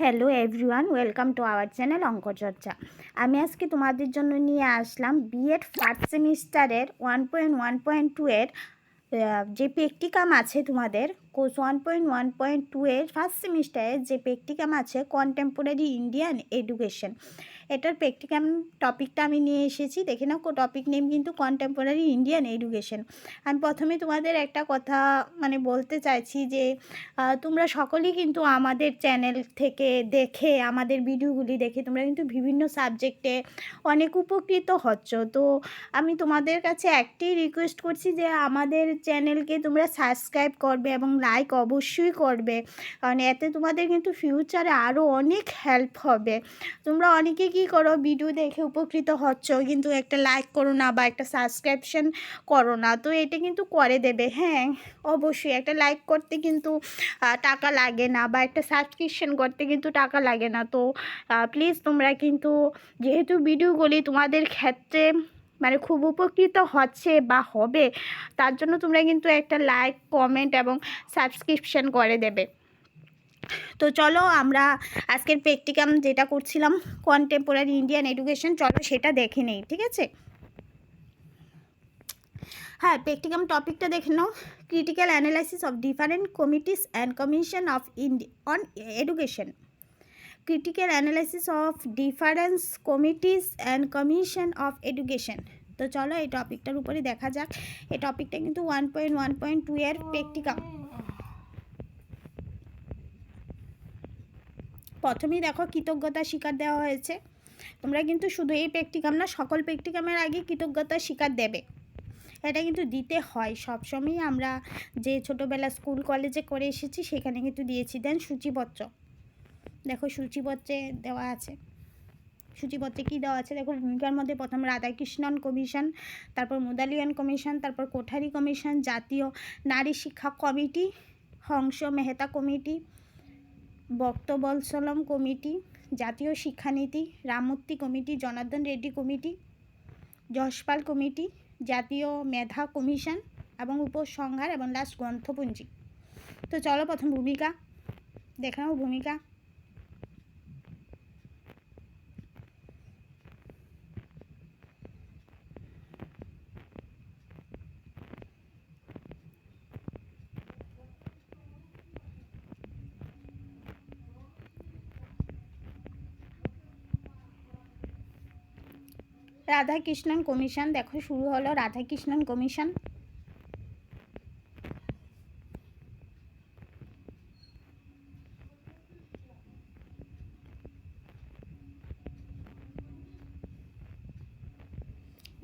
Hello everyone, welcome to our channel অঙ্ক চর্চা। আমি আজকে তোমাদের জন্য নিয়ে আসলাম বিএড ফার্স্ট সেমিস্টারের 1.1.2 এর যে প্র্যাকটিকাম আছে তোমাদের কোর্স 1.1.2 এর ফার্স্ট সেমিস্টারের যে প্র্যাকটিকাম আছে কন্টেম্পোরারি ইন্ডিয়ান এডুকেশন, এটার প্র্যাকটিকাম টপিকটা আমি নিয়ে এসেছি। দেখে নাও, টপিক নেম কিন্তু কন্টেম্পোরারি ইন্ডিয়ান এডুকেশন। আমি প্রথমে তোমাদের একটা কথা বলতে চাইছি যে তোমরা সকলেই কিন্তু আমাদের চ্যানেল থেকে দেখে, আমাদের ভিডিওগুলি দেখে তোমরা কিন্তু বিভিন্ন সাবজেক্টে অনেক উপকৃত হচ্ছ। তো আমি তোমাদের কাছে একটাই রিকোয়েস্ট করছি যে আমাদের চ্যানেলকে তোমরা সাবস্ক্রাইব করবে এবং লাইক অবশ্যই করবে, কারণ এতে তোমাদের কিন্তু ফিউচারে আরও অনেক হেল্প হবে। তোমরা অনেকে কী করো, ভিডিও দেখে উপকৃত হচ্ছ কিন্তু একটা লাইক করো না বা একটা সাবস্ক্রিপশন করো না। তো এটা কিন্তু করে দেবে, হ্যাঁ অবশ্যই। একটা লাইক করতে কিন্তু টাকা লাগে না, বা একটা সাবস্ক্রিপশন করতে কিন্তু টাকা লাগে না। তো প্লিজ তোমরা কিন্তু, যেহেতু ভিডিওগুলি তোমাদের ক্ষেত্রে খুব উপকৃত হচ্ছে বা হবে, তার জন্য তোমরা কিন্তু একটা লাইক, কমেন্ট এবং সাবস্ক্রিপশন করে দেবে। তো চলো আমরা আজকের প্র্যাকটিকাম যেটা করছিলাম কন্টেম্পোরারি ইন্ডিয়ান এডুকেশন, চলো সেটা দেখে নেই, ঠিক আছে? হ্যাঁ, প্র্যাকটিকাম টপিকটা দেখে নাও। Critical analysis of different committees and commission of on education. Critical analysis of differences committees and commission of education. তো চলো এই টপিকটার উপরে দেখা যাক। এই টপিকটা কিন্তু 1.1.2 এর প্র্যাকটিকাম। প্রথমেই দেখো কৃতজ্ঞতা স্বীকার দেওয়া হয়েছে। তোমরা কিন্তু শুধু এই প্র্যাকটিকাম না, সকল প্র্যাকটিকামের আগে কৃতজ্ঞতা স্বীকার দেবে। এটা কিন্তু দিতে হয় সবসময়ই। আমরা যে ছোটোবেলা স্কুল কলেজে করে এসেছি সেখানে কিন্তু দিয়েছি। দেন সূচিপত্র, দেখো সূচিপত্রে দেওয়া আছে। সূচিপত্রে কী দেওয়া আছে দেখো, ভূমিকার মধ্যে প্রথম রাধাকৃষ্ণন কমিশন, তারপর মুদালিয়ান কমিশন, তারপর কোঠারি কমিশন, জাতীয় নারী শিক্ষা committee, Hansa Mehta committee, ভক্তবৎসলম committee, জাতীয় শিক্ষানীতি, Ramamurthy committee, Janardhana Reddy committee, Yashpal committee, জাতীয় মেধা কমিশন এবং উপসংহার এবং লাস্ট গ্রন্থপুঞ্জি। তো চলো প্রথম ভূমিকা দেখে নাও। ভূমিকা রাধাকৃষ্ণন কমিশন, দেখো শুরু হলো রাধাকৃষ্ণন কমিশন।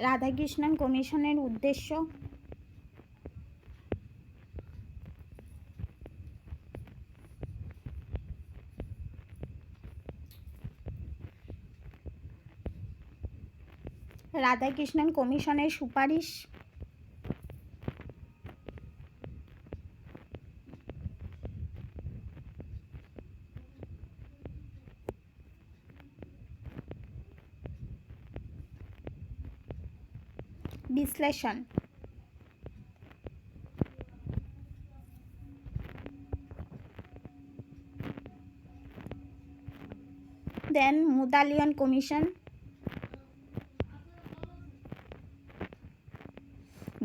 রাধাকৃষ্ণন কমিশনের উদ্দেশ্য, রাধাকৃষ্ণন কমিশনের সুপারিশ, বিশ্লেষণ, দেন মুদালিয়ান কমিশন,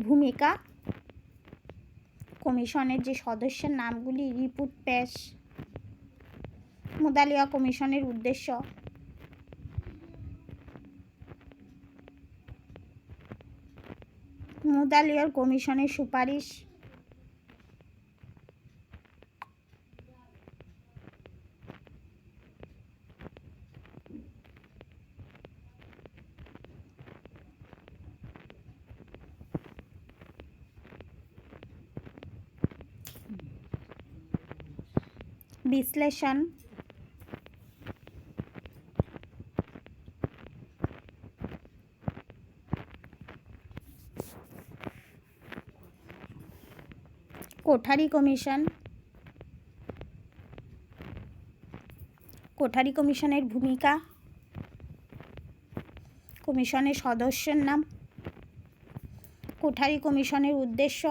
ভূমিকা, কমিশনের যে সদস্যের নামগুলি, রিপোর্ট পেশ, মুদালিয়া কমিশনের উদ্দেশ্য, মুদালিয়ার কমিশনের সুপারিশ, বিশ্লেষণ, কোঠারি কমিশন, কোঠারি কমিশনের ভূমিকা, কমিশনের সদস্যের নাম, কোঠারি কমিশনের উদ্দেশ্য,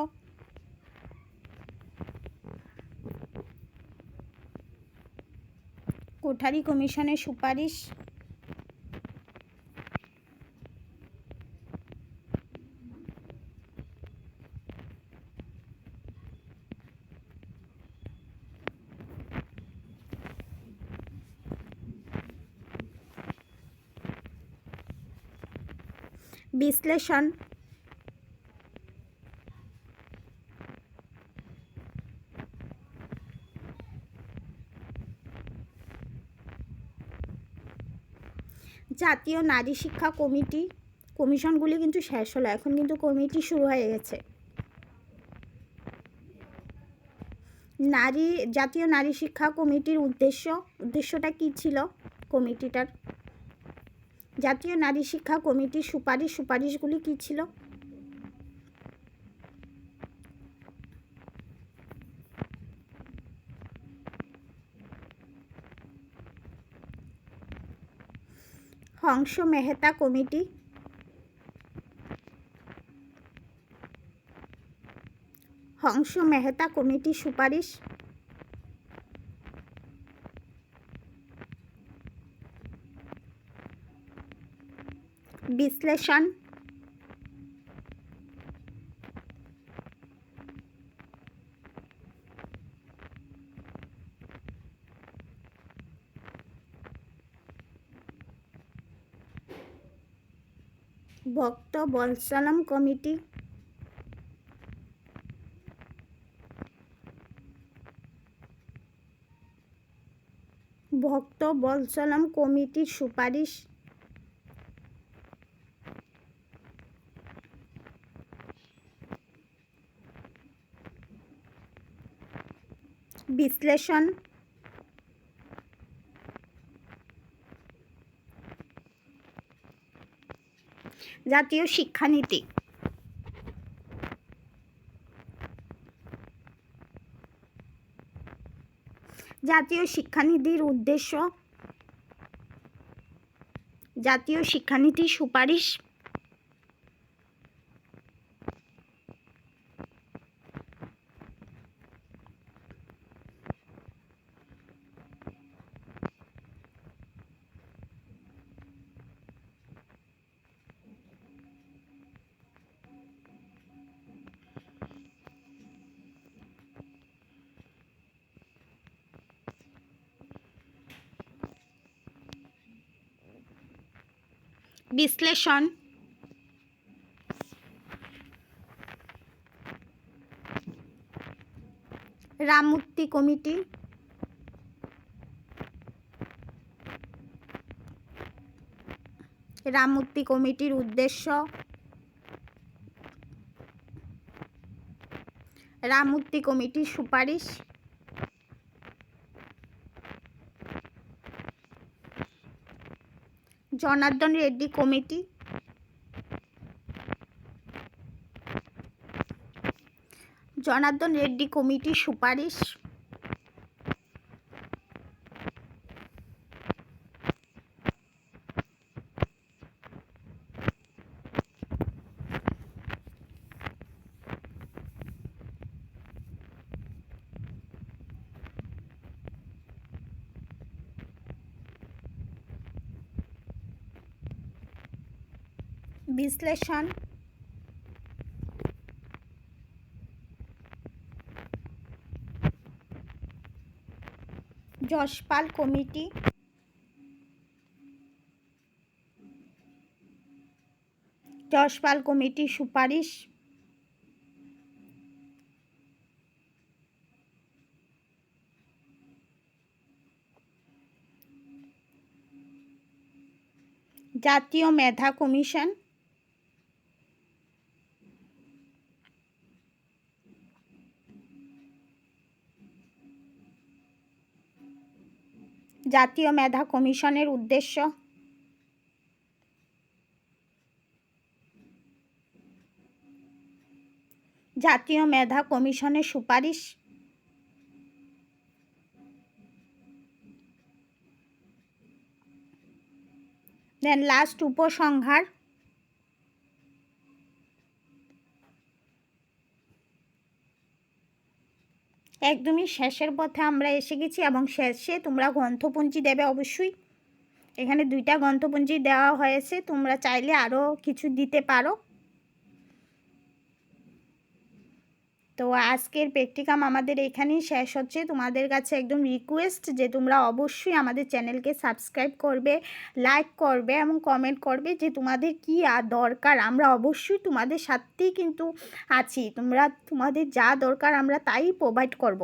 কোঠারি কমিশনের সুপারিশ, বিশ্লেষণ, জাতীয় নারী শিক্ষা কমিটি। কমিশনগুলি কিন্তু শেষ হলো, এখন কিন্তু কমিটি শুরু হয়ে গেছে। জাতীয় নারী শিক্ষা কমিটির উদ্দেশ্যটা কী ছিল কমিটিটার? জাতীয় নারী শিক্ষা কমিটির সুপারিশগুলি কী ছিল? হংস মেহতা কমিটি, হংস মেহতা কমিটির সুপারিশ, বিশ্লেষণ, ভক্ত বৎসলম কমিটি, ভক্ত বৎসলম কমিটির সুপারিশ, বিশ্লেষণ, জাতীয় শিক্ষানীতি। জাতীয় শিক্ষানীতির উদ্দেশ্য, জাতীয় শিক্ষানীতির সুপারিশ, বিশ্লেষণ, রামমূর্তি কমিটি, রামমূর্তি কমিটির উদ্দেশ্য, রামমূর্তি কমিটির সুপারিশ, জনার্দন রেড্ডি কমিটি, জনার্দন রেড্ডি কমিটির সুপারিশ, বিশ্লেষণ, যশপাল কমিটি, যশপাল কমিটির সুপারিশ, জাতীয় মেধা কমিশন, জাতীয় মেধা কমিশনের উদ্দেশ্য, জাতীয় মেধা কমিশনের সুপারিশ, দেন লাস্ট উপসংহার, একদমই শেষের পথে আমরা এসে গেছি এবং শেষে তোমরা গ্রন্থপঞ্জি দেবে অবশ্যই। এখানে 2টা গ্রন্থপঞ্জি দেওয়া হয়েছে, তোমরা চাইলে আরও কিছু দিতে পারো। তো আজকের প্র্যাকটিকাম আমাদের এখানেই শেষ হচ্ছে। তোমাদের কাছে একদম রিকোয়েস্ট যে তোমরা অবশ্যই আমাদের চ্যানেলকে সাবস্ক্রাইব করবে, লাইক করবে এবং কমেন্ট করবে যে তোমাদের কি দরকার। আমরা অবশ্যই তোমাদের সাথেই কিন্তু আছি, তোমাদের যা দরকার আমরা তাই প্রোভাইড করব।